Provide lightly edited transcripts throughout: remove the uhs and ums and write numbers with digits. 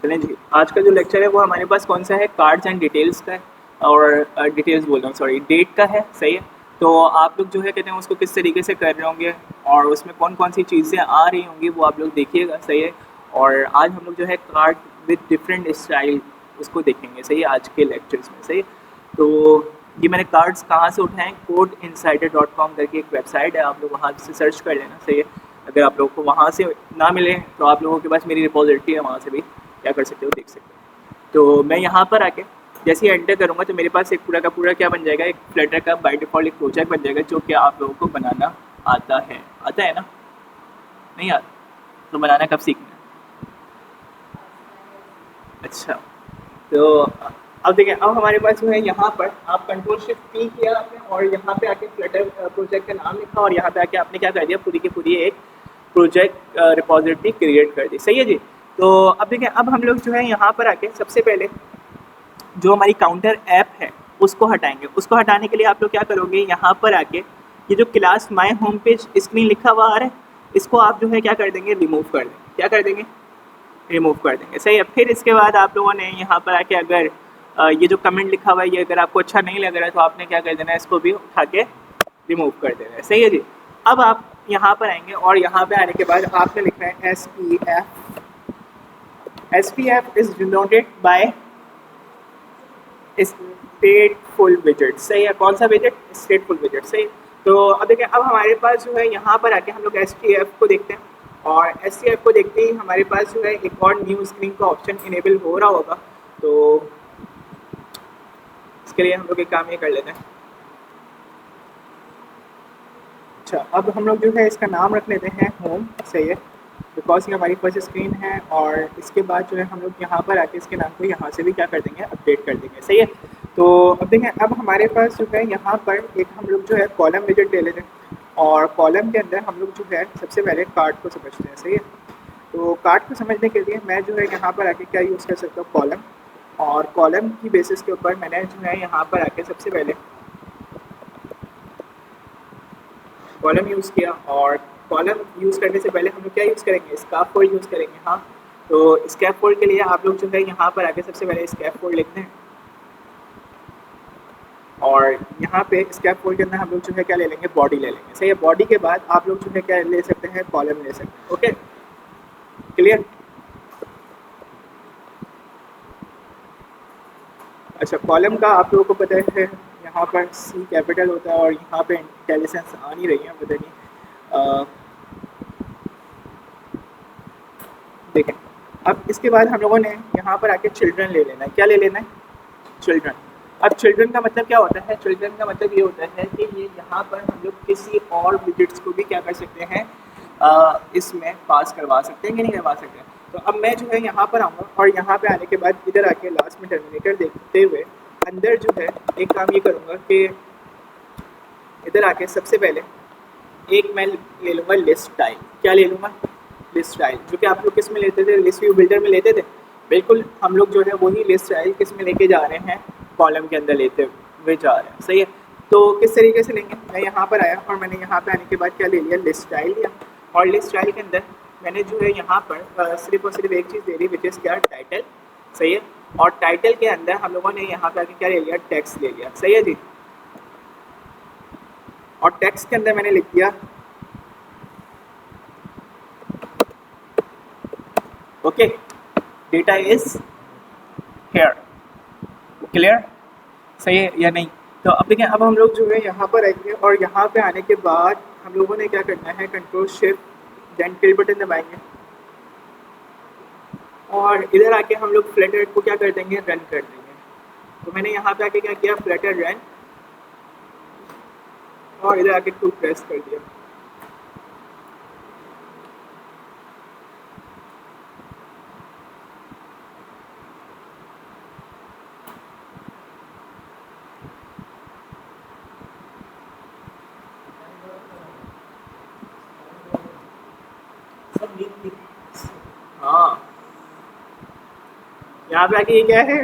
चलें जी, आज का जो लेक्चर है वो हमारे पास कौन सा है, कार्ड्स एंड डिटेल्स का है। और डिटेल्स बोल रहा हूँ, सॉरी, डेट का है। सही है। तो आप लोग जो है कहते हैं उसको किस तरीके से कर रहे होंगे और उसमें कौन कौन सी चीज़ें आ रही होंगी वो आप लोग देखिएगा। सही है। और आज हम लोग जो है कार्ड विद डिफरेंट स्टाइल उसको देखेंगे। सही है, आज के लेक्चर्स में। सही है। तो ये मैंने कार्ड्स कहाँ से उठाएँ, codeinsider.com करके एक वेबसाइट है, आप लोग वहाँ से सर्च कर लेना। सही है। अगर आप लोगों को वहाँ से ना मिले तो आप लोगों के पास मेरी रिपोजिटरी है, वहाँ से भी क्या कर सकते हो, देख सकते हो। तो मैं यहाँ पर आके जैसे ही एंटर करूँगा तो मेरे पास एक पूरा का पूरा क्या बन जाएगा, एक फ्लटर का बाय डिफ़ॉल्ट एक प्रोजेक्ट बन जाएगा जो कि आप लोगों को बनाना आता है ना? नहीं आता तो बनाना कब सीखना है? अच्छा। तो अब देखिए, अब हमारे पास जो है यहाँ पर आप कंट्रोल शिफ्ट पी किया आपने और यहाँ पे आके फ्लटर प्रोजेक्ट का नाम लिखा और यहाँ पे आके आपने क्या कर दिया, पूरी की पूरी एक प्रोजेक्ट रिपोजिटरी क्रिएट कर दी। सही है जी। तो अब देखिए, अब हम लोग जो है यहाँ पर आके सबसे पहले जो हमारी काउंटर ऐप है उसको हटाएंगे। उसको हटाने के लिए आप लोग क्या करोगे, यहाँ पर आके ये जो class my home page screen लिखा हुआ आ रहा है, इसको आप जो है क्या कर देंगे, रिमूव कर देंगे। क्या कर देंगे, रिमूव कर देंगे। सही है। फिर इसके बाद आप लोगों ने यहाँ पर आके अगर ये जो कमेंट लिखा हुआ है ये अगर आपको अच्छा नहीं लग रहा है तो आपने क्या कर देना है, इसको भी उठा के रिमूव कर देना है। सही है जी। अब आप यहाँ पर आएंगे और यहाँ पे आने के बाद आपने लिखना है SPF इज डिनोटेड बाय स्टेटफुल विजेट। सही है। कौन सा विजेट, स्टेटफुल विजेट। सही। तो अब देखिए, अब हमारे पास जो है यहाँ पर आके हम लोग SPF को देखते हैं और SPF को देखते ही हमारे पास जो है एक और न्यू स्क्रीन का ऑप्शन इनेबल हो रहा होगा। तो इसके लिए हम लोग एक काम ये कर लेते हैं। अच्छा, अब हम लोग जो है इसका नाम रख लेते हैं होम। सही है, बिकॉज ये हमारी फर्स्ट स्क्रीन है। और इसके बाद जो है हम लोग यहाँ पर आके इसके नाम को यहाँ से भी क्या कर देंगे, अपडेट कर देंगे। सही है। तो अब देखें, अब हमारे पास जो है यहाँ पर एक हम लोग जो है कॉलम विजेट ले लेते हैं और कॉलम के अंदर हम लोग जो है सबसे पहले कार्ड को समझते हैं। सही है। तो कार्ड को समझने के लिए मैं जो है यहाँ पर आके क्या यूज़ कर सकता हूँ, कॉलम। और कॉलम की बेसिस के ऊपर मैंने जो है यहाँ पर आके सबसे पहले कॉलम यूज़ किया। और कॉलम यूज़ करने से पहले हम लोग क्या यूज़ करेंगे, स्कैप फोल्ड यूज़ करेंगे। हाँ, तो स्कैप फोल्ड के लिए आप लोग जो है यहाँ पर आके सबसे पहले स्कैप फोल्ड लिखते हैं और यहाँ पे स्कैप फोल्ड के अंदर हम लोग जो है क्या ले लेंगे, बॉडी ले लेंगे। सही है। बॉडी के बाद आप लोग जो है क्या ले सकते हैं, कॉलम ले सकते हैं। Okay, clear. अच्छा, कॉलम का आप लोगों को पता है यहाँ पर C कैपिटल होता है और यहाँ पे इंटेलिजेंस आ नहीं रही है, पता नहीं। देखें, अब इसके बाद हम लोगों ने यहाँ पर आके चिल्ड्रन ले लेना है। क्या ले लेना है, चिल्ड्रन। अब चिल्ड्रन का मतलब क्या होता है, चिल्ड्रन का मतलब ये होता है कि ये यहाँ पर हम लोग किसी और विजिट्स को भी क्या कर सकते हैं, इसमें पास करवा सकते हैं कि नहीं करवा सकते हैं। तो अब मैं जो है यहाँ पर आऊँगा और यहाँ पे आने के बाद इधर आके लास्ट में टर्मिनेटर देखते हुए अंदर जो है एक काम ये करूँगा कि इधर आके सबसे पहले एक मैं ले लूँगा लिस्ट स्टाइल। क्या ले लूँगा, लिस्ट स्टाइल, जो कि आप लोग किस में लेते थे, लिस्ट व्यू बिल्डर में लेते थे। बिल्कुल, हम लोग जो है वही लिस्ट स्टाइल किस में लेके जा रहे हैं, कॉलम के अंदर लेते हुए जा रहे हैं। सही है। तो किस तरीके से लेंगे, मैं यहाँ पर आया और मैंने यहाँ पे आने के बाद क्या ले लिया, लिस्ट स्टाइल लिया। और लिस्ट स्टाइल के अंदर मैंने जो है यहाँ पर सिर्फ और सिर्फ एक चीज़ दे दी, विच इज़ क्या, टाइटल। सही है। और टाइटल के अंदर हम लोगों ने यहाँ पर आके क्या ले लिया, टेक्स्ट ले लिया। सही है जी। और टेक्स्ट के अंदर मैंने लिख दिया okay, data is here. Clear, सही है या नहीं। तो अब देखिए, अब हम लोग जो है यहाँ पर आएंगे और यहाँ पे आने के बाद हम लोगों ने क्या करना है, control shift then till button दबाएंगे और इधर आके हम लोग फ्लटर को क्या कर देंगे, रन कर देंगे। तो मैंने यहाँ पे आके क्या किया, फ्लटर रन, और इधर आके 2 प्रेस कर दिया। हाँ, यहाँ पे आके ये क्या है,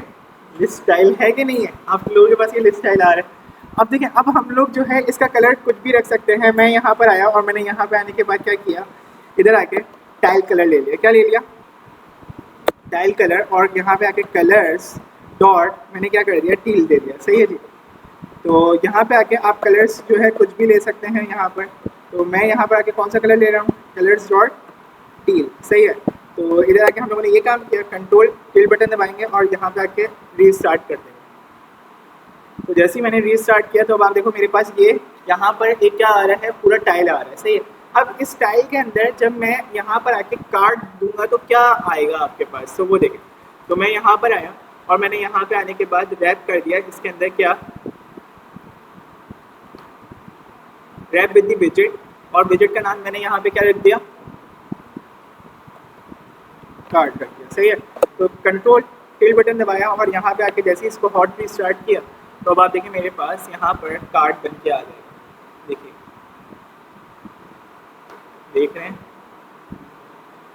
लिस्ट स्टाइल है कि नहीं है, आप लोगों के पास ये लिस्ट स्टाइल आ रहा है। अब देखिए, अब हम लोग जो है इसका कलर कुछ भी रख सकते हैं। मैं यहाँ पर आया और मैंने यहाँ पे आने के बाद क्या किया, इधर आके टाइल कलर ले लिया। क्या ले लिया, डायल कलर और यहाँ पे आके कलर्स डॉट मैंने क्या कर दिया, टील दे दिया। सही है जी। तो यहाँ पे आके आप कलर्स जो है कुछ भी ले सकते हैं यहाँ पर। तो मैं यहाँ पर आके कौन सा कलर ले रहा हूँ, कलर्स डॉट टील। सही है। तो इधर आके हम लोगों ने ये काम किया, कंट्रोल टिल बटन दबाएंगे और यहाँ पे आके रीस्टार्ट कर देंगे। तो जैसे ही मैंने रीस्टार्ट किया तो अब आप देखो मेरे पास ये यहाँ पर एक क्या आ रहा है, पूरा टाइल आ रहा है। सही है। अब इस टाइल के अंदर जब मैं यहाँ पर आके कार्ड दूंगा तो क्या आएगा आपके पास, तो वो देखें। तो मैं यहाँ पर आया और मैंने यहाँ पे आने के बाद रैप कर दिया, इसके अंदर क्या, रैप विद द विजेट, और विजेट का नाम मैंने यहाँ पे क्या रख दिया, कार्ड रख दिया। सही है। तो कंट्रोल टिल बटन दबाया और यहाँ पे आके जैसे ही इसको हॉट भी स्टार्ट किया तो अब आप देखिए मेरे पास यहाँ पर कार्ड बन के आ जाएगा। देखिए, देख रहे हैं।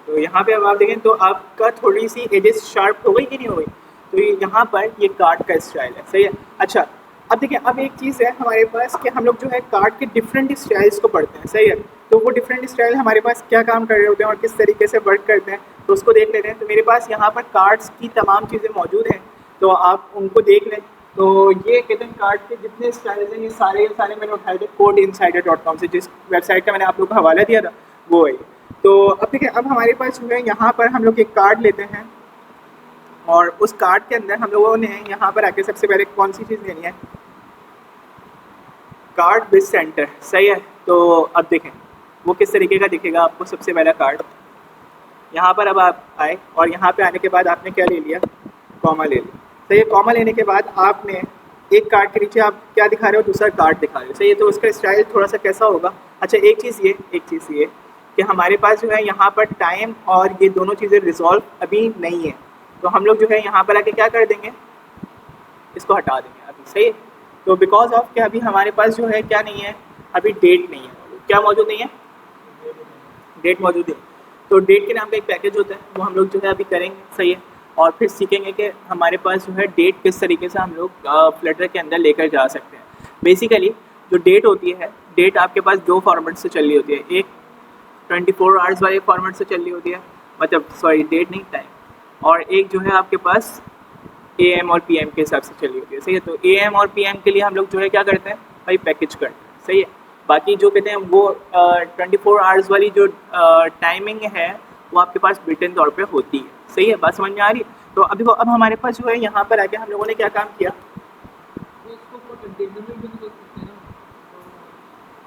तो यहाँ पे अब आप देखें तो आपका थोड़ी सी एजेस शार्प हो गई कि नहीं हो गई। तो यहाँ पर ये कार्ड का स्टाइल है। सही है। अच्छा, अब देखिए, अब एक चीज़ है हमारे पास कि हम लोग जो है कार्ड के डिफरेंट स्टाइल्स को पढ़ते हैं। सही है। तो वो डिफरेंट स्टाइल हमारे पास क्या काम कर रहे होते हैं और किस तरीके से वर्क करते हैं, तो उसको देख लेते हैं। तो मेरे पास यहाँ पर कार्ड्स की तमाम चीज़ें मौजूद हैं, तो आप उनको देख लें। तो ये कहते हैं कार्ड के जितने स्टाइल्स हैं ये सारे मैंने उठाए थे codeinsider.com से, जिस वेबसाइट का मैंने आप लोग को हवाला दिया था वो है। तो अब देखिए, अब हमारे पास जो है यहाँ पर हम लोग एक कार्ड लेते हैं और उस कार्ड के अंदर हम लोगों ने यहाँ पर आके सबसे पहले कौन सी चीज़ लेनी है, कार्ड विद सेंटर। सही है। तो अब देखें वो किस तरीके का दिखेगा आपको। सबसे पहला कार्ड यहाँ पर अब आप आए और यहाँ पे आने के बाद आपने क्या ले लिया, कॉमा ले लिया। सही है। कॉमा लेने के बाद आपने एक कार्ड के नीचे आप क्या दिखा रहे हो, दूसरा कार्ड दिखा रहे हो। सही है। तो उसका स्टाइल थोड़ा सा कैसा होगा। अच्छा, एक चीज़ ये कि हमारे पास जो है यहाँ पर टाइम और ये दोनों चीज़ें रिजॉल्व अभी नहीं है, तो हम लोग जो है यहाँ पर आके क्या कर देंगे, इसको हटा देंगे अभी। सही है। तो बिकॉज ऑफ क्या अभी हमारे पास जो है क्या नहीं है, अभी डेट नहीं है। क्या मौजूद नहीं है, डेट मौजूद है। तो डेट के नाम का एक पैकेज होता है, वो हम लोग जो है अभी करेंगे। सही है। और फिर सीखेंगे कि हमारे पास जो है डेट किस तरीके से हम लोग फ्लटर के अंदर लेकर जा सकते हैं। बेसिकली जो डेट होती है, डेट आपके पास दो फॉर्मेट से चल रही होती है। एक 24 आवर्स वाले फॉर्मेट से चल रही होती है, मतलब सॉरी डेट नहीं, टाइम। और एक जो है आपके पास AM और PM के हिसाब से चल रही होती है। सही है। तो AM और PM के लिए हम लोग जो है क्या करते हैं भाई, पैकेज करते हैं। सही है। बाकी जो कहते हैं वो 24 आवर्स वाली जो टाइमिंग है वो आपके पास बिल्ट-इन तौर पे होती है। सही है। बात समझ में आ रही है। तो अभी अब हमारे पास जो है यहाँ पर आके हम लोगों ने क्या काम किया,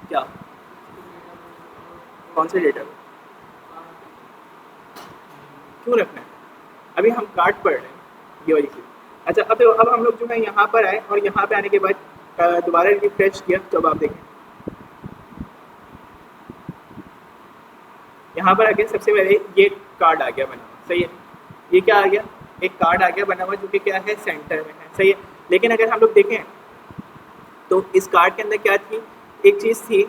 क्या, कौन से डेटा क्यों रखना है, अभी हम कार्ड पढ़ रहे हैं ये वाली चीज़। अच्छा, अब हम लोग जो है यहाँ पर आए और यहाँ पे आने के बाद दोबारा रिफ्रेश किया तो अब आप देखें यहाँ पर आके सबसे पहले ये कार्ड आ गया बना हुआ। सही है। ये क्या आ गया, एक कार्ड आ गया बना हुआ जो कि क्या है, सेंटर में है। सही है। लेकिन अगर हम लोग देखें तो इस कार्ड के अंदर क्या थी, एक चीज़ थी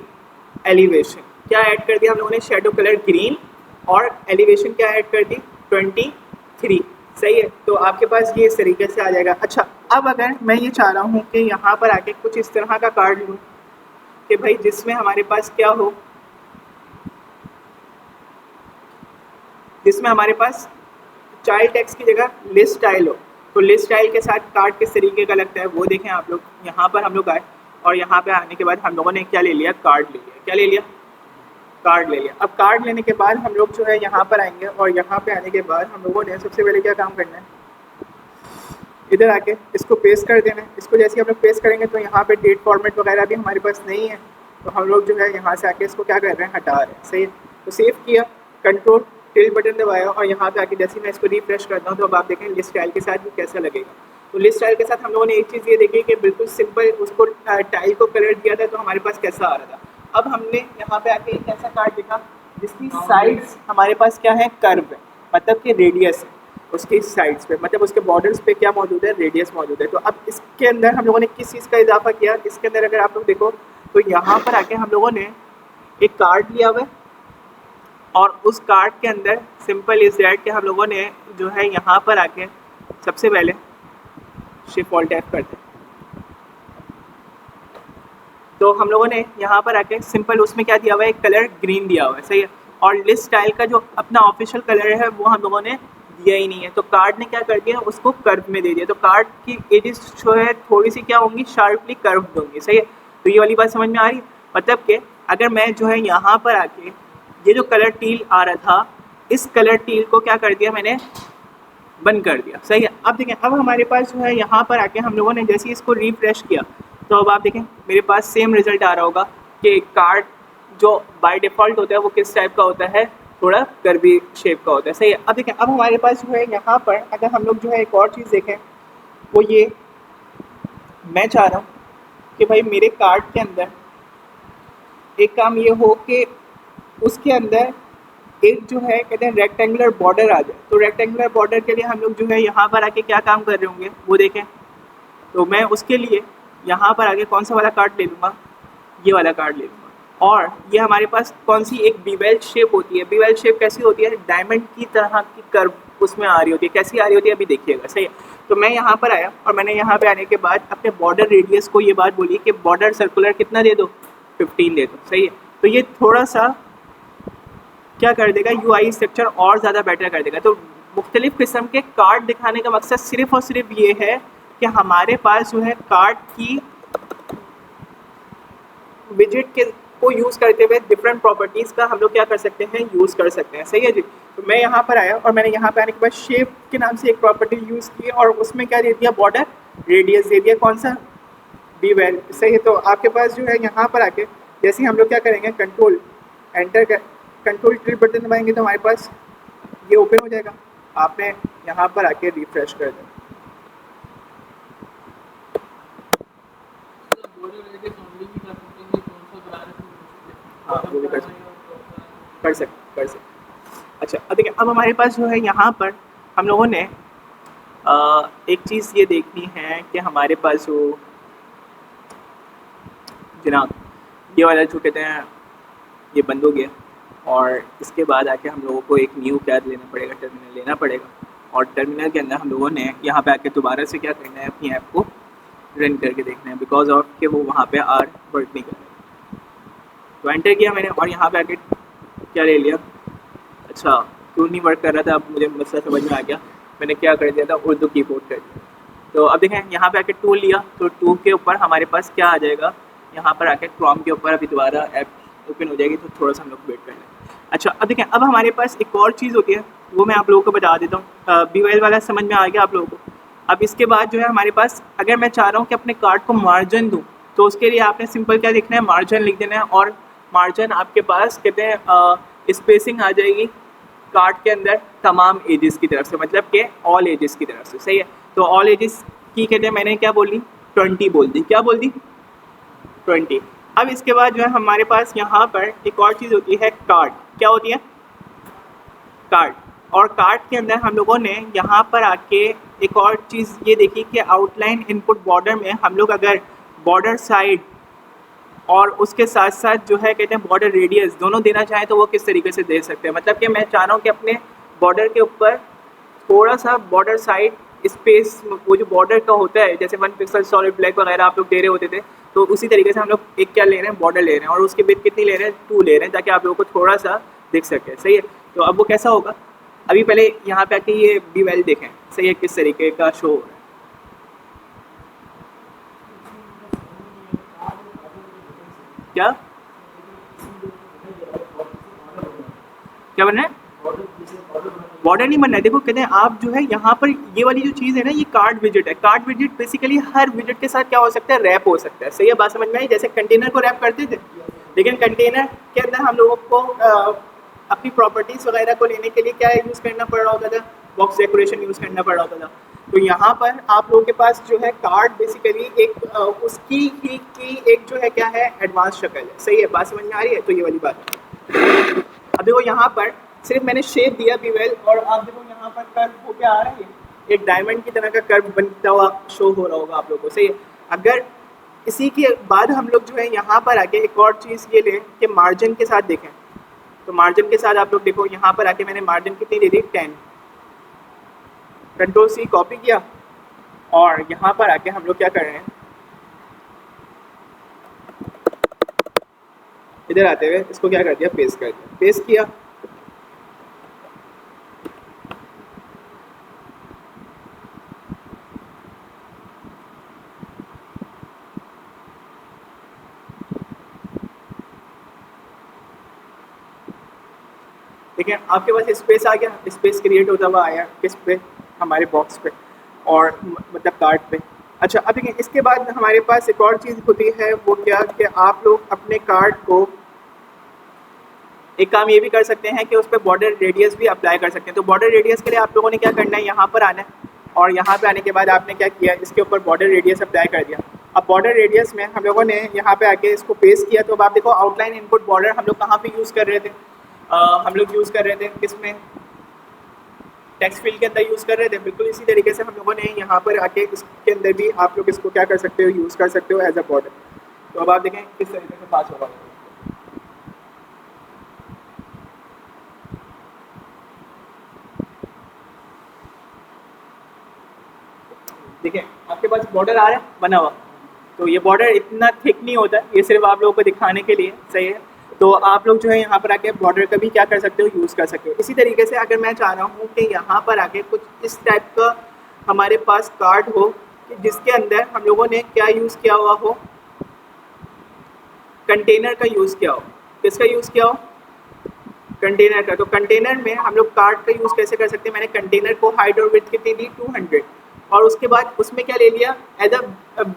एलिवेशन। क्या ऐड कर दिया हम लोगों ने, शेडो कलर ग्रीन, और एलिवेशन क्या ऐड कर दी, 23। सही है। तो आपके पास ये इस तरीके से आ जाएगा। अच्छा, अब अगर मैं ये चाह रहा हूँ कि यहाँ पर आके कुछ इस तरह का कार्ड लूँ कि भाई जिसमें हमारे पास क्या हो, जिसमें हमारे पास चाइल्ड टेक्स्ट की जगह लिस्ट स्टाइल हो, तो लिस्ट स्टाइल के साथ कार्ड किस तरीके का लगता है वो देखें आप लोग। यहाँ पर हम लोग आए और यहाँ पे आने के बाद हम लोगों ने क्या ले लिया, कार्ड ले लिया। क्या ले लिया, कार्ड ले लिया। अब कार्ड लेने के बाद हम लोग जो है यहाँ पर आएंगे और यहाँ पे आने के बाद हम लोगों ने सबसे पहले क्या काम करना है, इधर आके इसको पेस्ट कर देना है। इसको जैसे हम लोग पेस्ट करेंगे तो यहाँ पे डेट फॉर्मेट वगैरह भी हमारे पास नहीं है, तो हम लोग जो है यहाँ से आके इसको क्या कर रहे हैं, हटा रहे हैं। सही है। तो सेव किया, कंट्रोल टिल बटन दबाया और यहाँ पे आके जैसे मैं इसको रिफ्रेश करता हूँ तो अब आप देखें लिस्ट स्टाइल के साथ भी कैसा लगेगा। तो लिस्ट स्टाइल के साथ हम लोगों ने एक चीज़ ये देखी कि बिल्कुल सिंपल उसको टाइल को कलर दिया था तो हमारे पास कैसा आ रहा था। अब हमने यहाँ पे आके एक ऐसा कार्ड देखा जिसकी साइड्स हमारे पास क्या है, कर्व है, मतलब कि रेडियस है उसकी साइड्स पे, मतलब उसके बॉर्डर्स पे क्या मौजूद है, रेडियस मौजूद है। तो अब इसके अंदर हम लोगों ने किस चीज़ का इजाफा किया, इसके अंदर अगर आप लोग देखो तो यहाँ पर आके हम लोगों ने एक कार्ड लिया हुआ है और उस कार्ड के अंदर सिंपल इज दैट कि हम लोगों ने जो है यहाँ पर आके सबसे पहले शिफ्ट ऑल्ट F करते हैं। तो हम लोगों ने यहाँ पर आके सिंपल उसमें क्या दिया हुआ है, एक कलर ग्रीन दिया हुआ है। सही है। और लिस्ट स्टाइल का जो अपना ऑफिशियल कलर है वो हम लोगों ने दिया ही नहीं है, तो कार्ड ने क्या कर दिया, उसको कर्व में दे दिया। तो कार्ड की एजेस जो है थोड़ी सी क्या होंगी, शार्पली कर्व होंगी। सही है, तो ये वाली बात समझ में आ रही है। मतलब कि अगर मैं जो है यहाँ पर आके ये जो कलर टील आ रहा था, इस कलर टील को क्या कर दिया मैंने, बंद कर दिया। सही है, अब देखें, अब हमारे पास जो है यहाँ पर आके हम लोगों ने जैसे इसको रिफ्रेश किया, तो अब आप देखें मेरे पास सेम रिजल्ट आ रहा होगा कि कार्ड जो बाय डिफ़ॉल्ट होता है वो किस टाइप का होता है, थोड़ा कर्वी शेप का होता है। सही है, अब देखें, अब हमारे पास जो है यहाँ पर अगर हम लोग जो है एक और चीज़ देखें, वो ये मैं चाह रहा हूँ कि भाई मेरे कार्ड के अंदर एक काम ये हो कि उसके अंदर एक जो है कहते हैं रेक्टेंगुलर बॉर्डर आ जाए। तो रेक्टेंगुलर बॉर्डर के लिए हम लोग जो है यहाँ पर आके क्या काम कर रहे होंगे वो देखें। तो मैं उसके लिए यहाँ पर आके कौन सा वाला कार्ड ले लूँगा, ये वाला कार्ड ले लूँगा। और ये हमारे पास कौन सी एक बीवेल शेप होती है। बीवेल शेप कैसी होती है, डायमंड की तरह की कर्व उसमें आ रही होती है। कैसी आ रही होती है अभी देखिएगा। सही है, तो मैं यहाँ पर आया और मैंने यहाँ पे आने के बाद अपने बॉर्डर रेडियस को ये बात बोली कि बॉर्डर सर्कुलर कितना दे दो, 15 दे दो। सही है, तो ये थोड़ा सा क्या कर देगा, यूआई स्ट्रक्चर और ज़्यादा बेटर कर देगा। तो मुख्तलिफ़ किस्म के कार्ड दिखाने का मकसद सिर्फ़ और सिर्फ ये है कि हमारे पास जो है कार्ड की विजिट के को यूज़ करते हुए डिफरेंट प्रॉपर्टीज़ का हम लोग क्या कर सकते हैं, यूज़ कर सकते हैं। सही है जी, तो मैं यहाँ पर आया और मैंने यहाँ पर आने के बाद शेप के नाम से एक प्रॉपर्टी यूज़ की और उसमें क्या दे दिया, बॉर्डर रेडियस दे दिया, कौन सा, बीवेल। सही है, तो आपके पास जो है यहाँ पर आके जैसे ही हम लोग क्या करेंगे, कंट्रोल एंटर कर, कंट्रोल टिल्ट बटन दबाएंगे तो हमारे पास ये ओपन हो जाएगा। आपने यहाँ पर आके रिफ्रेश कर दें। हाँ वो भी कर सकते। अच्छा, अब देखिए, अब हमारे पास जो है यहाँ पर हम लोगों ने एक चीज़ ये देखनी है कि हमारे पास जो जनाब ये वाला जो कहते हैं ये बंद हो गया और इसके बाद आके हम लोगों को एक न्यू क्या लेना पड़ेगा, टर्मिनल लेना पड़ेगा। और टर्मिनल के अंदर हम लोगों ने यहाँ पे आके दोबारा से क्या करना है, अपनी ऐप को रन करके देखना है, बिकॉज ऑफ कि वो वहाँ पे आर वर्क नहीं कर रहा। तो एंटर किया मैंने और यहाँ पे आके क्या ले लिया, अच्छा क्यों नहीं वर्क कर रहा था, अब मुझे मसला समझ में आ गया। मैंने क्या कर दिया था, उर्दू कीबोर्ड कर दिया। तो अब देखें यहाँ पे आके टूल लिया, तो टूल के ऊपर हमारे पास क्या आ जाएगा, यहाँ पर आके क्रोम के ऊपर अभी दोबारा ऐप ओपन हो जाएगी। तो थोड़ा सा हम लोग वेट कर लें। अच्छा, अब देखें, अब हमारे पास एक और चीज़ होती है, वो मैं आप लोगों को बता देता हूँ। बीवेल वाला समझ में आ गया आप लोगों को। अब इसके बाद जो है हमारे पास, अगर मैं चाह रहा हूँ कि अपने कार्ड को मार्जिन दूँ, तो उसके लिए आपने सिंपल क्या लिखना है, मार्जिन लिख देना है। और मार्जिन आपके पास कहते हैं स्पेसिंग आ जाएगी कार्ड के अंदर तमाम एजेस की तरफ से, मतलब कि ऑल एजेस की तरफ से। सही है, तो ऑल एजेस की कहते हैं, मैंने क्या बोली, 20 बोल दी। क्या बोल दी, 20। अब इसके बाद जो है हमारे पास यहाँ पर एक और चीज़ होती है, कार्ड। क्या होती है, कार्ड। और कार्ड के अंदर हम लोगों ने यहाँ पर आके एक और चीज़ ये देखी कि आउटलाइन इनपुट बॉर्डर में हम लोग अगर बॉर्डर साइड और उसके साथ साथ जो है कहते हैं बॉर्डर रेडियस दोनों देना चाहें तो वो किस तरीके से दे सकते हैं। मतलब कि मैं चाह रहा हूँ कि अपने बॉर्डर के ऊपर थोड़ा सा बॉर्डर साइड स्पेस, वो जो बॉर्डर का होता है, जैसे 1 पिक्सल सॉलिड ब्लैक वगैरह आप लोग दे रहे होते थे, तो उसी तरीके से हम लोग एक क्या ले रहे हैं, बॉर्डर ले रहे हैं। और उसकी विड्थ कितनी ले रहे हैं, 2 ले रहे हैं, ताकि आप लोगों को थोड़ा सा दिख सके। सही है, तो अब वो कैसा होगा, अभी पहले यहाँ पे आके ये बीवेल देखें। सही है, किस तरीके का शो हो रहा है। क्या क्या बनना है, बॉर्डर नहीं बनना है। देखो कहते हैं आप जो है यहाँ पर ये वाली जो चीज़ है ना, ये कार्ड विजिट है। कार्ड विजिट बेसिकली हर विजिट के साथ क्या हो सकता है, रैप हो सकता है। सही है, बात समझ में आई। जैसे कंटेनर को रैप करते थे, लेकिन कंटेनर के अंदर हम लोगों को अपनी प्रॉपर्टीज़ वगैरह को लेने के लिए क्या यूज़ करना पड़ रहा होता था, बॉक्स डेकोरेशन यूज़ करना पड़ रहा होता था। तो यहाँ पर आप लोगों के पास जो है कार्ड बेसिकली एक उसकी ही की एक जो है क्या है, एडवांस शक्ल है। सही है, बात समझ में आ रही है। तो ये वाली बात अब देखो, यहाँ पर सिर्फ मैंने शेप दिया बीवेल, और आप देखो यहाँ पर कर्व हो क्या आ रहा है, एक डायमंड की तरह का कर्व बनता हुआ शो हो रहा होगा आप लोगों को। सही है, अगर इसी के बाद हम लोग जो है यहाँ पर आके एक और चीज़ ये लें कि मार्जिन के साथ देखें। तो मार्जिन के साथ आप लोग देखो, यहाँ पर आके मैंने मार्जिन कितनी दे दी, 10। कंट्रोल C कॉपी किया और यहाँ पर आके हम लोग क्या कर रहे हैं, इधर आते हुए इसको क्या कर दिया, पेस्ट कर दिया। पेस्ट किया, ठीक है, आपके पास स्पेस आ गया, स्पेस क्रिएट होता हुआ आया किस पे, हमारे बॉक्स पे और मतलब कार्ड पे। अच्छा, अब देखिए इसके बाद हमारे पास एक और चीज़ होती है, वो क्या कि आप लोग अपने कार्ड को एक काम ये भी कर सकते हैं कि उस पर बॉर्डर रेडियस भी अप्लाई कर सकते हैं। तो बॉर्डर रेडियस के लिए आप लोगों ने क्या करना है, यहाँ पर आना है और यहाँ पे आने के बाद आपने क्या किया, इसके ऊपर बॉर्डर रेडियस अप्लाई कर दिया। अब बॉर्डर रेडियस में हम लोगों ने यहाँ पे आके इसको पेस्ट किया, तो अब आप देखो आउटलाइन इनपुट बॉर्डर हम लोग कहाँ पे यूज़ कर रहे थे, हम लोग यूज़ कर रहे थे किसमें, टेक्स्ट फील्ड के अंदर यूज़ कर रहे थे। बिल्कुल इसी तरीके से हम लोगों ने यहाँ पर आके इसके अंदर भी आप लोग इसको क्या कर सकते हो, यूज़ कर सकते हो एज अ बॉर्डर। तो अब आप देखें किस तरीके से पास होगा। देखिए आपके पास बॉर्डर आ रहा है बना हुआ, तो ये बॉर्डर इतना थिक नहीं होता, ये सिर्फ आप लोगों को दिखाने के लिए, सही है। तो आप लोग जो है यहाँ पर आके बॉर्डर का भी क्या कर सकते हो, यूज़ कर सकते हो। इसी तरीके से अगर मैं चाह रहा हूँ कि यहाँ पर आके कुछ इस टाइप का हमारे पास कार्ड हो कि जिसके अंदर हम लोगों ने क्या यूज़ किया हुआ हो, कंटेनर का यूज़ किया हो। किसका यूज़ किया हो, कंटेनर का। तो कंटेनर में हम लोग कार्ड का यूज़ कैसे कर सकते हैं, मैंने कंटेनर को हाइट और विड्थ कितनी दी, 200, और उसके बाद उसमें क्या ले लिया, as a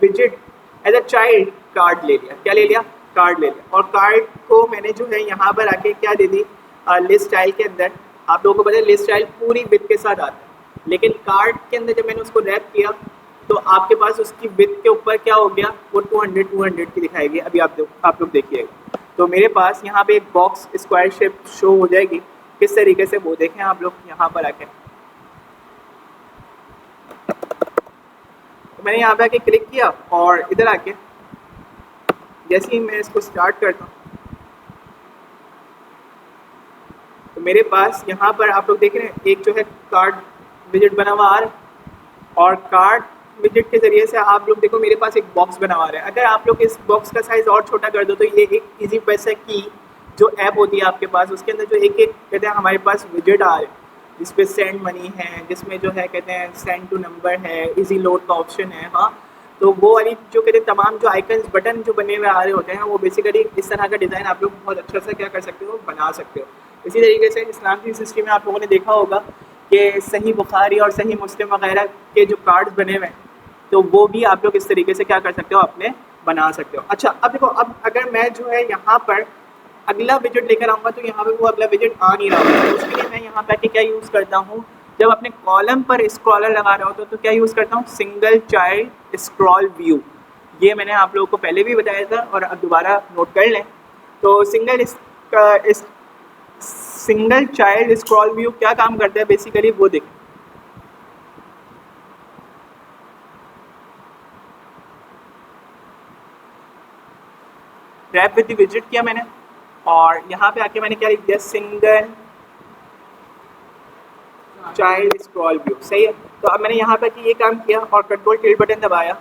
visit, as a child card ले लिया। क्या ले लिया, कार्ड ले लिया। और कार्ड को मैंने जो है यहाँ पर आके क्या दे दी, लिस्ट स्टाइल के अंदर। आप लोगों को पता है लिस्ट स्टाइल पूरी विड्थ के साथ आता है, लेकिन कार्ड के अंदर जब मैंने उसको रैप किया तो आपके पास उसकी विड्थ के ऊपर क्या हो गया, वो 200 की दिखाएगी। अभी आप लोग देखिएगा। तो मेरे पास यहाँ पे एक बॉक्स स्क्वायर शेप शो हो जाएगी, किस तरीके से वो देखें आप लोग यहाँ पर आके। तो मैंने यहाँ पे आके क्लिक किया और इधर आके जैसे ही मैं इसको स्टार्ट करता हूँ तो मेरे पास यहाँ पर आप लोग देख रहे हैं एक जो है कार्ड विजिट बना हुआ आ रहा है, और कार्ड विजिट के ज़रिए से आप लोग देखो मेरे पास एक बॉक्स बना हुआ है। अगर आप लोग इस बॉक्स का साइज़ और छोटा कर दो तो ये एक इजी पैसा की जो ऐप होती है आपके पास, उसके अंदर जो एक एक कहते हैं हमारे पास विजिट आ रहे हैं, जिसपे सेंड मनी है, जिसमें जो है कहते हैं सेंड टू नंबर है, इजी लोड का ऑप्शन है। हाँ, तो वो वाली जो कहते हैं तमाम जो आइकन्स बटन जो बने हुए आ रहे होते हैं, वो बेसिकली इस तरह का डिज़ाइन आप लोग बहुत अच्छा सा क्या कर सकते हो, बना सकते हो। इसी तरीके से इस्लाम की हिस्ट्री में आप लोगों ने देखा होगा कि सही बुखारी और सही मुस्लिम वगैरह के जो कार्ड्स बने हुए हैं, तो वो भी आप लोग इस तरीके से क्या कर सकते हो, अपने बना सकते हो। अच्छा, अब देखो, अब अगर मैं जो है यहाँ पर अगला विजिट लेकर आऊँगा तो यहाँ पे वो अगला विजिट आ नहीं रहा होगा। तो उसके लिए मैं यहाँ पे क्या यूज़ करता हूँ, जब अपने कॉलम पर स्क्रॉलर लगा रहा होता तो क्या यूज़ करता हूँ, सिंगल चाइल्ड स्क्रॉल व्यू। ये मैंने आप लोगों को पहले भी बताया था और अब दोबारा नोट कर लें। तो सिंगल चाइल्ड स्क्रॉल व्यू क्या काम करता है बेसिकली, वो देखें। रैप विद द विजिट किया मैंने और यहाँ पे आके मैंने क्या लिख दिया, सिंगल चाइल्ड स्क्रॉल व्यू, सही है। तो अब मैंने यहाँ पे ये काम किया और कंट्रोल टिल्ट बटन दबाया।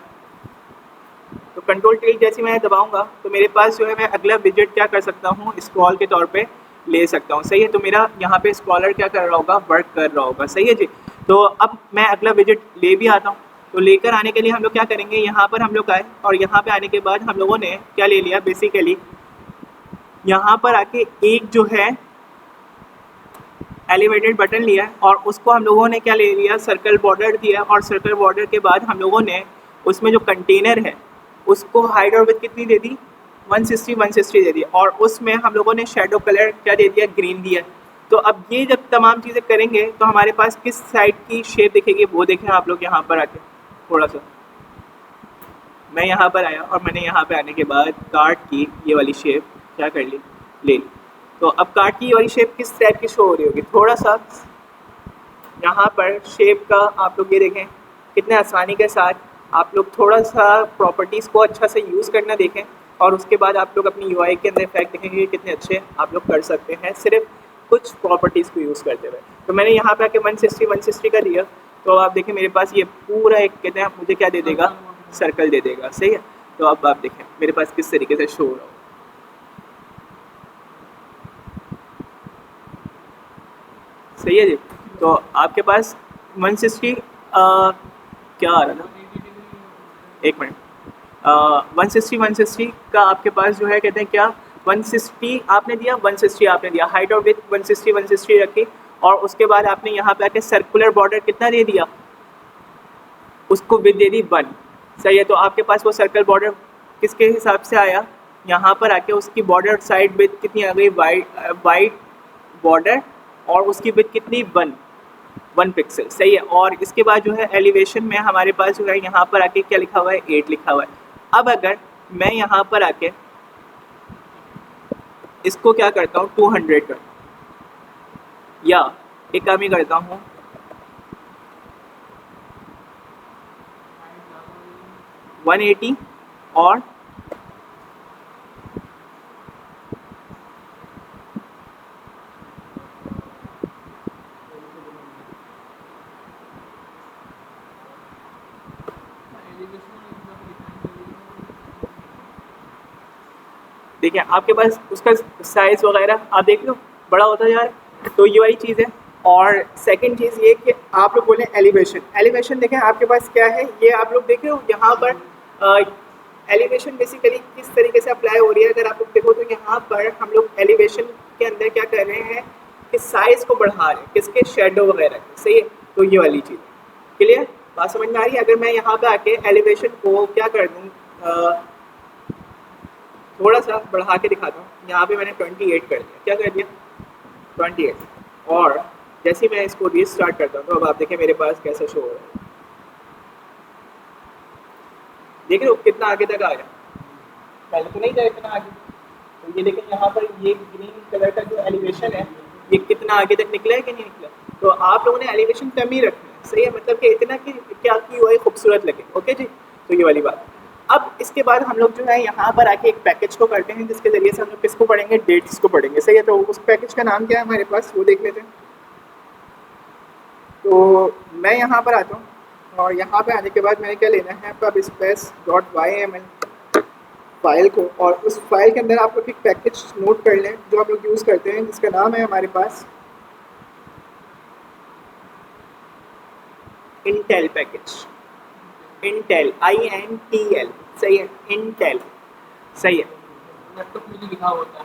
तो कंट्रोल टिल्ट जैसे मैं दबाऊंगा तो मेरे पास जो है मैं अगला विजिट क्या कर सकता हूँ, स्क्रॉल के तौर पे ले सकता हूँ, सही है। तो मेरा यहाँ पे स्क्रॉलर क्या कर रहा होगा, वर्क कर रहा होगा, सही है जी। तो अब मैं अगला विजिट ले भी आता हूँ। तो लेकर आने के लिए हम लोग क्या करेंगे, यहाँ पर हम लोग आए और यहाँ पे आने के बाद हम लोगों ने क्या ले लिया, बेसिकली यहाँ पर आके एक जो है एलिवेटेड बटन लिया है और उसको हम लोगों ने क्या ले लिया, सर्कल बॉर्डर दिया। और सर्कल बॉर्डर के बाद हम लोगों ने उसमें जो कंटेनर है उसको हाइट और विड्थ कितनी दे दी, 160 दे दी, और उसमें हम लोगों ने शेडो कलर क्या दे दिया, ग्रीन दिया। तो अब ये जब तमाम चीज़ें करेंगे तो हमारे पास किस साइड की शेप दिखेगी वो देखें आप लोग। यहाँ पर आके थोड़ा सा मैं यहाँ पर आया और मैंने यहाँ पे आने के बाद कार्ड की ये वाली शेप क्या कर ली, ले ली। तो अब कार्ड की ये वाली शेप किस टाइप की शो हो रही होगी, थोड़ा सा यहाँ पर शेप का आप लोग ये देखें कितने आसानी के साथ आप लोग थोड़ा सा प्रॉपर्टीज़ को अच्छा से यूज़ करना देखें और उसके बाद आप लोग अपनी यूआई के अंदर इफेक्ट देखेंगे कि कितने अच्छे आप लोग कर सकते हैं सिर्फ कुछ प्रॉपर्टीज़ को यूज़ करते हुए। तो मैंने यहाँ पे आके 160 का दिया तो आप देखें मेरे पास ये पूरा एक कहते हैं मुझे क्या दे देगा, सर्कल दे देगा, सही है। तो अब आप देखें मेरे पास किस तरीके से शो हो रहा हो, सही है जी। तो आपके पास 160 क्या आ रहा था, एक मिनट, 160 का आपके पास जो है कहते हैं क्या 160 आपने दिया, 160 आपने दिया, हाइट और विड्थ 160 रखी, और उसके बाद आपने यहाँ पे आके सर्कुलर बॉर्डर कितना दे दिया, उसको विड्थ दे दी 1। सही है, तो आपके पास वो सर्कल बॉर्डर किसके हिसाब से आया, यहाँ पर आके उसकी बॉर्डर साइड विड्थ कितनी आ गई, वाइट बॉर्डर, और उसकी विड्थ कितनी 1 पिक्सल। सही है, और इसके बाद जो है एलिवेशन में हमारे पास जो है यहाँ पर आके क्या लिखा हुआ है, 8 लिखा हुआ है। अब अगर मैं यहाँ पर आके इसको क्या करता हूँ 200 करता हूँ, या एक काम ही करता हूँ 180 और देखिए आपके पास उसका साइज वगैरह आप देख लो बड़ा होता जा रहा है, तो ये वाली चीज़ है। और सेकंड चीज़ ये कि आप लोग बोले एलिवेशन, एलिवेशन देखें आपके पास क्या है, ये आप लोग देखे हो यहाँ पर एलिवेशन बेसिकली किस तरीके से अप्लाई हो रही है। अगर आप लोग देखो तो यहाँ पर हम लोग एलिवेशन के अंदर क्या कर रहे हैं कि साइज़ को बढ़ा रहे हैं, किसके, शेडो वगैरह के। सही है, तो ये वाली चीज़ क्लियर, बात समझ में आ रही है। अगर मैं यहाँ पे आके एलिवेशन को क्या कर दूँ, थोड़ा सा बढ़ा के दिखाता हूँ, यहाँ पे मैंने 28 कर दिया, क्या कर दिया 28, और जैसे ही मैं इसको रीस्टार्ट करता हूँ तो अब आप देखें मेरे पास कैसा शो हो रहा है, देख रहे हो कितना आगे तक आ गया, पहले तो नहीं था इतना आगे। तो ये देखें यहाँ पर ये ग्रीन कलर का जो एलिवेशन है ये कितना आगे तक निकला है कि नहीं निकला। तो आप लोगों ने एलिवेशन कम ही रखना है, सही है, मतलब कि इतना कि क्या की हुआ है खूबसूरत लगे। ओके जी, तो ये वाली बात। अब इसके बाद हम लोग जो है यहाँ पर आके एक पैकेज को करते हैं जिसके ज़रिए से हम लोग किसको पढ़ेंगे, डेट्स को पढ़ेंगे। सही है, तो उस पैकेज का नाम क्या है हमारे पास वो देख लेते हैं। तो मैं यहाँ पर आता हूँ, और यहाँ पे आने के बाद मैंने क्या लेना है, पब स्पेस .yml फाइल को, और उस फाइल के अंदर आप लोग एक पैकेज नोट कर लें जो आप लोग यूज़ करते हैं, जिसका नाम है हमारे पास इंटेल पैकेज, इंटेल INTL। सही है, इंटेल, सही है, लैपटॉप में जो लिखा होता है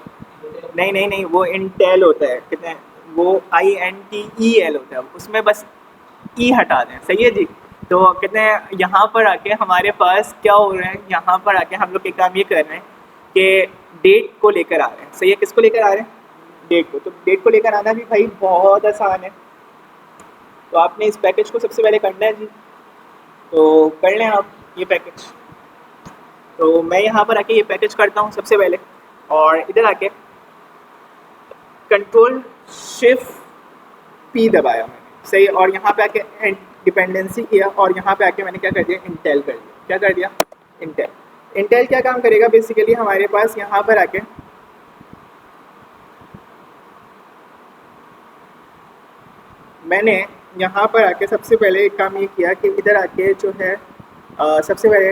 नहीं वो इंटेल होता है, कितने वो INTEL होता है, उसमें बस ई हटा दें। सही है जी, तो कितने यहाँ पर आके हमारे पास क्या हो रहा है, यहाँ पर आके हम लोग एक काम ये कर रहे हैं कि डेट को लेकर आ रहे हैं। सही है, किसको लेकर आ रहे हैं, डेट को। तो डेट को लेकर आना भी भाई बहुत आसान है, तो आपने इस पैकेज को सबसे पहले करना है जी, तो कर लें आप ये पैकेज। तो मैं यहाँ पर आके ये पैकेज करता हूँ सबसे पहले, और इधर आके Ctrl+Shift+P दबाया मैंने। सही, और यहाँ पे आके डिपेंडेंसी किया, और यहाँ पे आके मैंने क्या कर दिया, इंटेल कर दिया। क्या कर दिया, इंटेल। इंटेल क्या काम करेगा बेसिकली, हमारे पास यहाँ पर आके मैंने यहाँ पर आके सबसे पहले एक काम ये किया कि इधर आके जो है सबसे पहले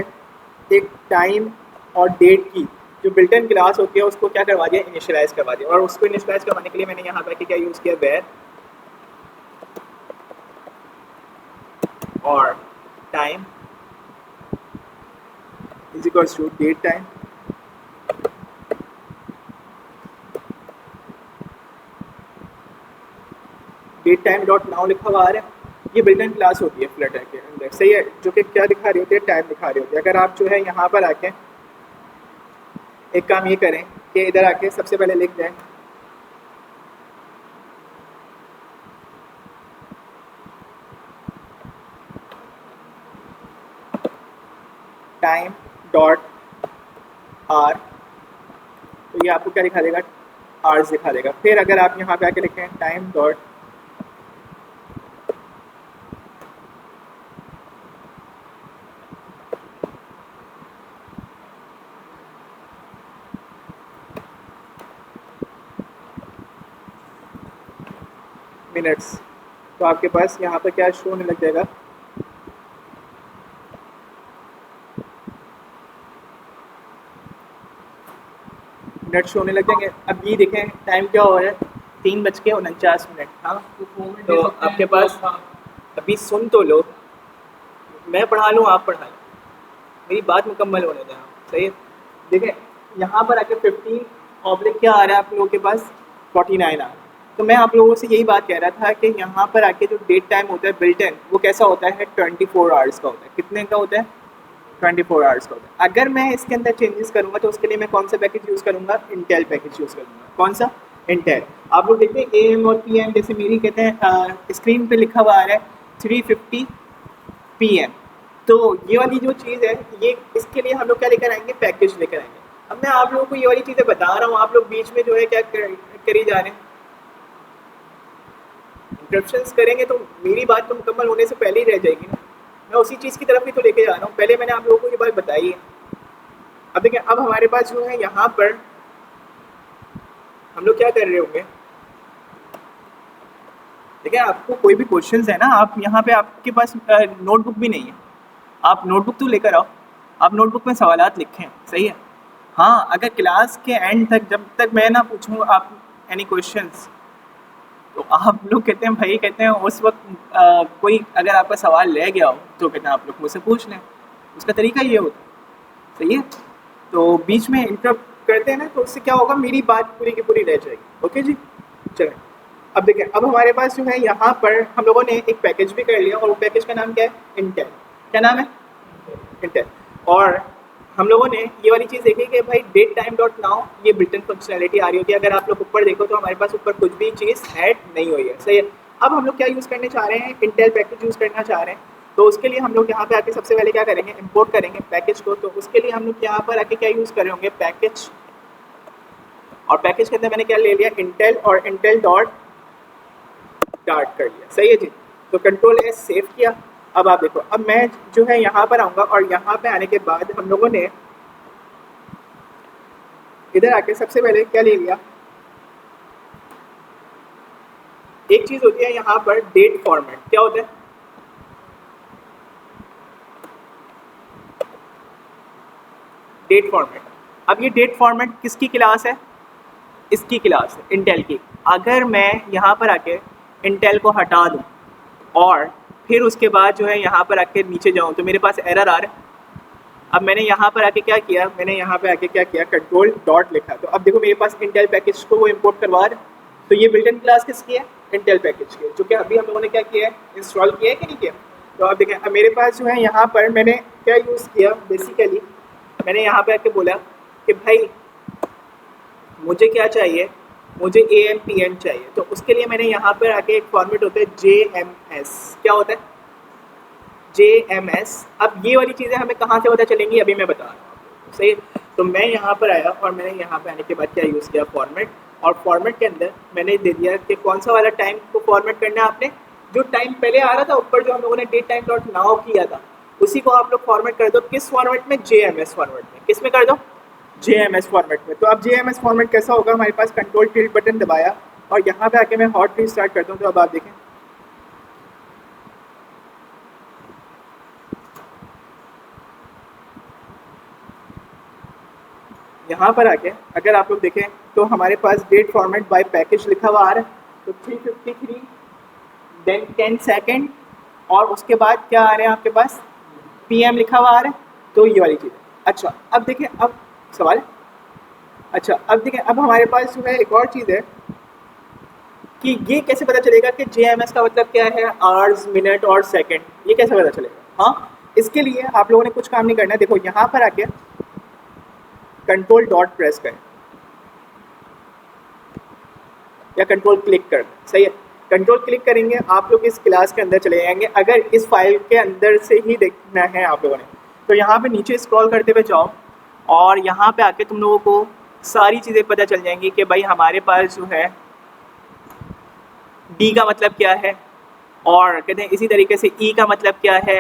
एक टाइम और डेट की जो बिल्ट इन क्लास होती है उसको क्या करवा दिया, इनिशियलाइज़ करवा दिया। और उसको इनिशियलाइज़ करवाने के लिए मैंने यहाँ पर क्या यूज़ किया, वेयर और time is equals to date time, date time dot now लिखा हुआ आ रहा है। ये बिल्ट इन क्लास होती है फ्लटर के अंदर। सही है, जो कि क्या दिखा रही होती है, टाइम दिखा रही होती है। अगर आप जो है यहाँ पर आके एक काम ये करें कि इधर आके सबसे पहले लिख दें टाइम डॉट आर, तो ये आपको क्या दिखा देगा, आर्स दिखा देगा। फिर अगर आप यहाँ पे आके लिखें टाइम डॉट मिनट्स, तो आपके पास यहाँ पर क्या शो होने लग जाएगा, मिनट शो होने लग जाएंगे। अब ये देखें टाइम क्या हो रहा है, 3:49। हाँ, तो आपके पास अभी सुन तो लो, मैं पढ़ा लूँ आप पढ़ा लो, मेरी बात मुकम्मल होने दें आप। सही है, देखें यहाँ पर आके 15 ऑब्लिक क्या आ रहा है आप लोगों के पास 49 आ रहा है। तो मैं आप लोगों से यही बात कह रहा था कि यहाँ पर आके जो डेट टाइम होता है बिल्ट इन वो कैसा होता है 24 आवर्स का होता है। कितने का होता है 24 आवर्स का होता है। अगर मैं इसके अंदर चेंजेस करूँगा तो उसके लिए मैं कौन सा पैकेज यूज़ करूँगा इंटेल पैकेज यूज़ करूँगा। कौन सा इंटेल। आप लोग देखते हैं AM और PM जैसे मेरी कहते हैं स्क्रीन पे लिखा हुआ आ रहा है 350 PM। तो ये वाली जो चीज़ है ये इसके लिए हम लोग क्या लेकर आएंगे पैकेज लेकर आएंगे। अब मैं आप लोगों को ये वाली चीज़ें बता रहा हूँ आप लोग बीच में जो है क्या करी जा रहे हैं इंटरप्शंस करेंगे तो मेरी बात तो मुकम्मल होने से पहले ही रह जाएगी ना। मैं उसी चीज़ की तरफ ही तो लेके जा रहा हूँ। पहले मैंने आप लोगों को ये बात बताई है। अब देखिए अब हमारे पास जो है यहाँ पर हम लोग क्या कर रहे होंगे। देखिए आपको कोई भी क्वेश्चंस है ना आप यहाँ पे आपके पास नोटबुक भी नहीं है। आप नोटबुक तो लेकर आओ। आप नोटबुक में सवालात लिखें। सही है। हाँ अगर क्लास के एंड तक जब तक मैं ना पूछूँ आप एनी क्वेश्चंस तो आप लोग कहते हैं भाई कहते हैं उस वक्त कोई अगर आपका सवाल रह गया हो तो कहते हैं आप लोग मुझसे पूछ लें। उसका तरीका ये होता है। सही है। तो बीच में इंटरप्ट करते हैं ना तो उससे क्या होगा मेरी बात पूरी की पूरी रह जाएगी। ओके जी चलें। अब देखें अब हमारे पास जो है यहाँ पर हम लोगों ने एक पैकेज भी कर लिया और वो पैकेज का नाम क्या है इंटेल। क्या नाम है इंटेल। और हम लोगों ने ये वाली चीज़ देखी कि भाई डेट टाइम डॉट नाउ ये बिल्ट इन फंक्शनैलिटी आ रही होती है। अगर आप लोग ऊपर देखो तो हमारे पास ऊपर कुछ भी चीज़ ऐड नहीं हुई है। सही है। अब हम लोग क्या यूज़ करने चाह रहे हैं इंटेल पैकेज यूज़ करना चाह रहे हैं। तो उसके लिए हम लोग यहाँ पे आके सबसे पहले क्या करेंगे इंपोर्ट करेंगे पैकेज को। तो उसके लिए हम लोग यहाँ पर आके क्या यूज़ कर रहे होंगे पैकेज। और पैकेज के अंदर मैंने क्या ले लिया इंटेल और इंटेल डॉट डार्ट कर लिया। सही है जी। तो कंट्रोल एस सेव किया। अब आप देखो अब मैं जो है यहाँ पर आऊँगा और यहाँ पे आने के बाद हम लोगों ने इधर आके सबसे पहले क्या ले लिया एक चीज़ होती है यहाँ पर डेट फॉर्मेट। क्या होता है डेट फॉर्मेट। अब ये डेट फॉर्मेट किसकी क्लास है इसकी क्लास है इंटेल की। अगर मैं यहाँ पर आके इंटेल को हटा दूँ और फिर उसके बाद जो है यहाँ पर आके नीचे जाऊँ तो मेरे पास एरर आ रहा है। अब मैंने यहाँ पर आके क्या किया मैंने यहाँ पे आके क्या किया कंट्रोल डॉट लिखा। तो अब देखो मेरे पास इंटेल पैकेज को वो इंपोर्ट करवा रहा है। तो ये बिल्ट इन क्लास किसकी है इंटेल पैकेज की जो कि अभी हम लोगों ने क्या किया है इंस्टॉल किया है कि नहीं किया। तो अब देखें अब मेरे पास जो है यहाँ पर मैंने क्या यूज़ किया बेसिकली मैंने यहाँ पे आके बोला कि भाई मुझे क्या चाहिए मुझे AM PM चाहिए। तो उसके लिए मैंने यहाँ पर आके एक फॉर्मेट होता है JMS। क्या होता है JMS। अब ये वाली चीज़ें हमें कहाँ से पता चलेंगी अभी मैं बता रहा हूँ। सही। तो मैं यहाँ पर आया और मैंने यहाँ पर आने के बाद क्या यूज़ किया फॉर्मेट। और फॉर्मेट के अंदर मैंने दे दिया कि कौन सा वाला टाइम को फॉर्मेट करना है आपने जो टाइम पहले आ रहा था ऊपर जो हम लोगों ने डेट टाइम डॉट नाउ किया था उसी को आप लोग फॉर्मेट कर दो। किस फॉर्मेट में JMS फॉर्मेट में। किस में कर दो JMS फॉर्मेट में। तो अब JMS फॉर्मेट कैसा होगा हमारे पास कंट्रोल टिल्ट बटन दबाया और यहाँ पे आके मैं हॉट रीस्टार्ट करता हूँ। तो अब आप देखें यहाँ पर आके अगर आप लोग देखें तो हमारे पास डेट फॉर्मेट बाय पैकेज लिखा हुआ आ रहा है। तो 353 देन 10 सेकेंड और उसके बाद क्या आ रहे हैं आपके पास PM लिखा हुआ आ रहा है। तो ये वाली चीज़। अच्छा अब देखें अब सवाल अच्छा अब देखें अब हमारे पास जो है एक और चीज़ है कि ये कैसे पता चलेगा कि JMS का मतलब क्या है आवर्स मिनट और सेकंड। ये कैसे पता चलेगा। हाँ इसके लिए आप लोगों ने कुछ काम नहीं करना है। देखो यहाँ पर आके कंट्रोल डॉट प्रेस करें या कंट्रोल क्लिक कर। सही है। कंट्रोल क्लिक करेंगे आप लोग इस क्लास के अंदर चले जाएंगे। अगर इस फाइल के अंदर से ही देखना है आप लोगों ने तो यहाँ पे नीचे स्क्रॉल करते हुए जाओ और यहाँ पे आके तुम लोगों को सारी चीज़ें पता चल जाएंगी कि भाई हमारे पास जो है D का मतलब क्या है और कहते हैं इसी तरीके से E का मतलब क्या है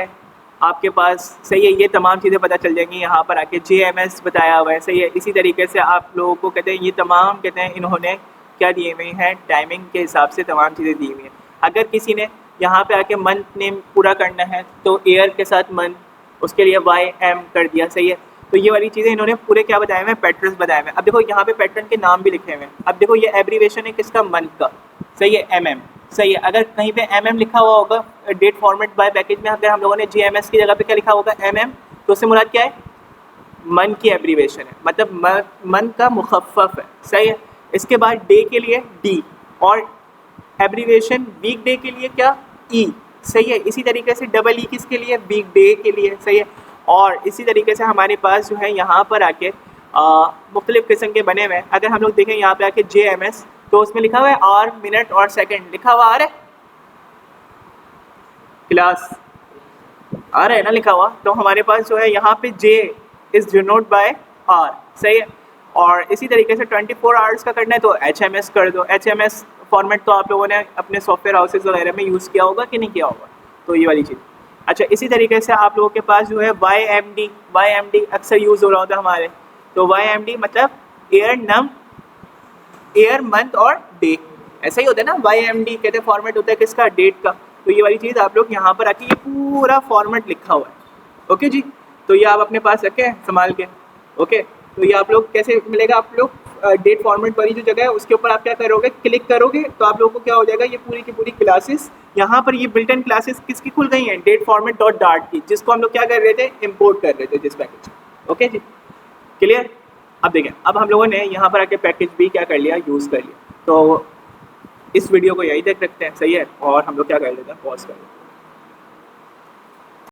आपके पास। सही है। ये तमाम चीज़ें पता चल जाएंगी। यहाँ पर आके JMS बताया हुआ है। सही है। इसी तरीके से आप लोगों को कहते हैं ये तमाम कहते हैं इन्होंने क्या दिए हुए हैं टाइमिंग के हिसाब से तमाम चीज़ें दी हुई हैं। अगर किसी ने यहाँ पे आके मंथ नेम पूरा करना है तो एयर के साथ मंथ उसके लिए YM कर दिया। सही है। तो ये वाली चीज़ें इन्होंने पूरे क्या बताए हुए हैं पैटर्न्स बताए हुए हैं। अब देखो यहाँ पे पैटर्न के नाम भी लिखे हुए हैं। अब देखो ये एब्रीवेशन है किसका मंथ का। सही है MM। सही है। अगर कहीं पे MM लिखा हुआ होगा डेट फॉर्मेट बाय पैकेज में अगर हम लोगों ने JMS की जगह पे क्या लिखा होगा MM तो उससे मुराद क्या है मन की एब्रीवेशन है, मतलब मन का मुखफ़्फ़फ है, सही है। इसके बाद डे के लिए डी, और एब्रीवेशन वीक डे के लिए क्या, ई, सही है। इसी तरीके से डबल ई किसके लिए, वीक डे के लिए, सही है। और इसी तरीके से हमारे पास जो है यहाँ पर आके मुख्तलिफ़ किस्म के बने हुए हैं। अगर हम लोग देखें यहाँ पे आके JMS, तो उसमें लिखा हुआ है आवर, मिनट और सेकंड लिखा हुआ आ रहा है, क्लास आ रहा है ना लिखा हुआ। तो हमारे पास जो है यहाँ पे J is denote by R, सही है। और इसी तरीके से 24 आवर्स का करना है तो HMS कर दो। HMS फॉर्मेट तो आप लोगों ने अपने सॉफ्टवेयर हाउसेज वगैरह में यूज़ किया होगा कि नहीं किया होगा, तो ये वाली चीज़। अच्छा, इसी तरीके से आप लोगों के पास जो है YMD अक्सर यूज़ हो रहा होता है हमारे, तो YMD मतलब ईयर मंथ और डे, ऐसा ही होता है ना। YMD कहते हैं फॉर्मेट होता है किसका, डेट का। तो ये वाली चीज़ आप लोग यहाँ पर आके ये पूरा फॉर्मेट लिखा हुआ है, ओके जी। तो ये आप अपने पास रखें संभाल के, ओके। तो ये आप लोग कैसे मिलेगा, आप लोग डेट फॉर्मेट वाली जो जगह है उसके ऊपर आप क्या करोगे, क्लिक करोगे तो आप लोगों को क्या हो जाएगा, ये पूरी की पूरी क्लासेस यहाँ पर, ये बिल्ट इन क्लासेस किसकी खुल गई हैं, डेट फॉर्मेट डॉट डार्ट की, जिसको हम लोग क्या कर रहे थे, इम्पोर्ट कर रहे थे जिस पैकेज, ओके जी, क्लियर। अब देखें, अब हम लोगों ने यहाँ पर आके पैकेज भी क्या कर लिया, यूज़ कर लिया। तो इस वीडियो को यही देख रखते हैं, सही है। और हम लोग क्या कर लेते हैं, पॉज कर लेते हैं।